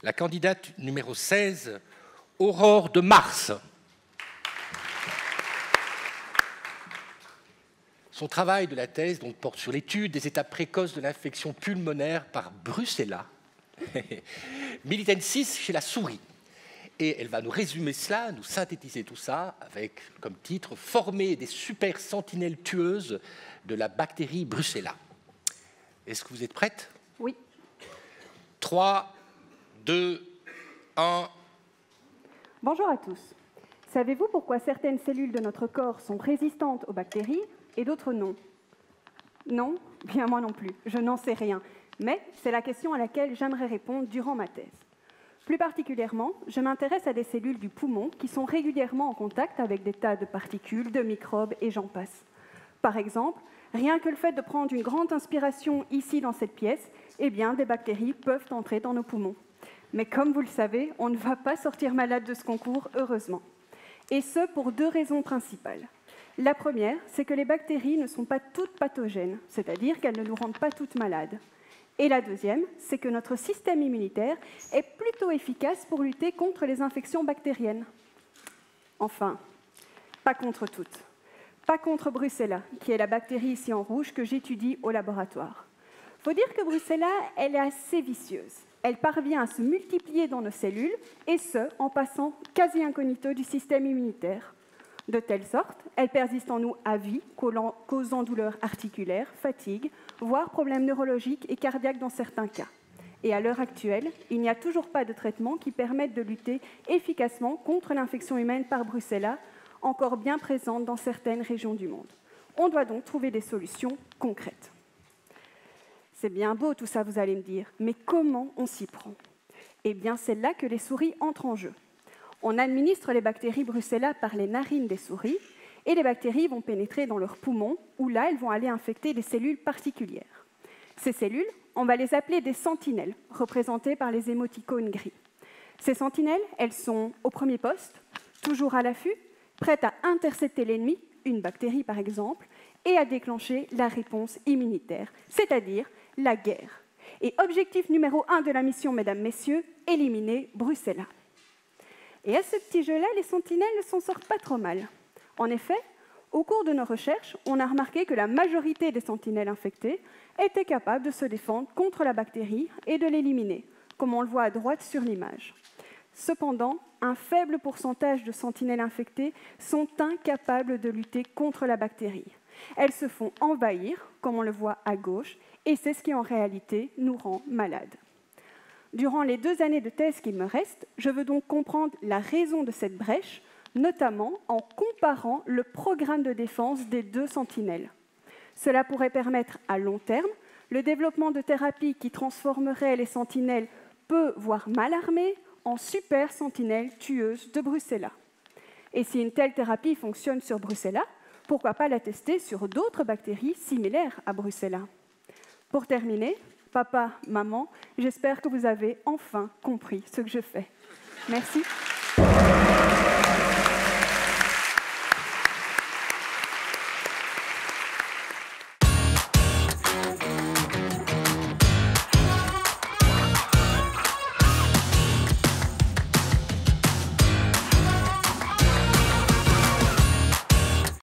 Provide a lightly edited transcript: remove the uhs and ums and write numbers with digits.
la candidate numéro 16, Aurore de Mars. Son travail de la thèse donc, porte sur l'étude des étapes précoces de l'infection pulmonaire par Brucella militensis chez la souris. Et elle va nous résumer cela, nous synthétiser tout ça avec comme titre « Former des super sentinelles tueuses de la bactérie Brucella ». Est-ce que vous êtes prête? Oui. 3, 2, 1. Bonjour à tous. Savez-vous pourquoi certaines cellules de notre corps sont résistantes aux bactéries et d'autres non? Non? Bien moi non plus, je n'en sais rien. Mais c'est la question à laquelle j'aimerais répondre durant ma thèse. Plus particulièrement, je m'intéresse à des cellules du poumon qui sont régulièrement en contact avec des tas de particules, de microbes et j'en passe. Par exemple, rien que le fait de prendre une grande inspiration ici dans cette pièce, eh bien, des bactéries peuvent entrer dans nos poumons. Mais comme vous le savez, on ne va pas sortir malade de ce concours, heureusement. Et ce, pour 2 raisons principales. La première, c'est que les bactéries ne sont pas toutes pathogènes, c'est-à-dire qu'elles ne nous rendent pas toutes malades. Et la deuxième, c'est que notre système immunitaire est plutôt efficace pour lutter contre les infections bactériennes. Enfin, pas contre toutes. Pas contre Brucella, qui est la bactérie ici en rouge que j'étudie au laboratoire. Il faut dire que Brucella, elle est assez vicieuse. Elle parvient à se multiplier dans nos cellules, et ce, en passant quasi incognito du système immunitaire. De telle sorte, elle persiste en nous à vie, causant douleurs articulaires, fatigue, voire problèmes neurologiques et cardiaques dans certains cas. Et à l'heure actuelle, il n'y a toujours pas de traitement qui permette de lutter efficacement contre l'infection humaine par Brucella, encore bien présente dans certaines régions du monde. On doit donc trouver des solutions concrètes. C'est bien beau tout ça, vous allez me dire, mais comment on s'y prend? Eh bien, c'est là que les souris entrent en jeu. On administre les bactéries Brucella par les narines des souris et les bactéries vont pénétrer dans leurs poumons où là, elles vont aller infecter des cellules particulières. Ces cellules, on va les appeler des sentinelles, représentées par les émoticônes gris. Ces sentinelles, elles sont au premier poste, toujours à l'affût, prêtes à intercepter l'ennemi, une bactérie par exemple, et à déclencher la réponse immunitaire, c'est-à-dire la guerre. Et objectif numéro 1 de la mission, mesdames, messieurs, éliminer Brucella. Et à ce petit jeu-là, les sentinelles ne s'en sortent pas trop mal. En effet, au cours de nos recherches, on a remarqué que la majorité des sentinelles infectées étaient capables de se défendre contre la bactérie et de l'éliminer, comme on le voit à droite sur l'image. Cependant, un faible pourcentage de sentinelles infectées sont incapables de lutter contre la bactérie. Elles se font envahir, comme on le voit à gauche, et c'est ce qui en réalité nous rend malades. Durant les 2 années de thèse qu'il me reste, je veux donc comprendre la raison de cette brèche, notamment en comparant le programme de défense des 2 sentinelles. Cela pourrait permettre à long terme le développement de thérapies qui transformeraient les sentinelles peu, voire mal armées, en super sentinelles tueuses de Brucella. Et si une telle thérapie fonctionne sur Brucella, pourquoi pas la tester sur d'autres bactéries similaires à Brucella? Pour terminer, papa, maman, j'espère que vous avez enfin compris ce que je fais. Merci.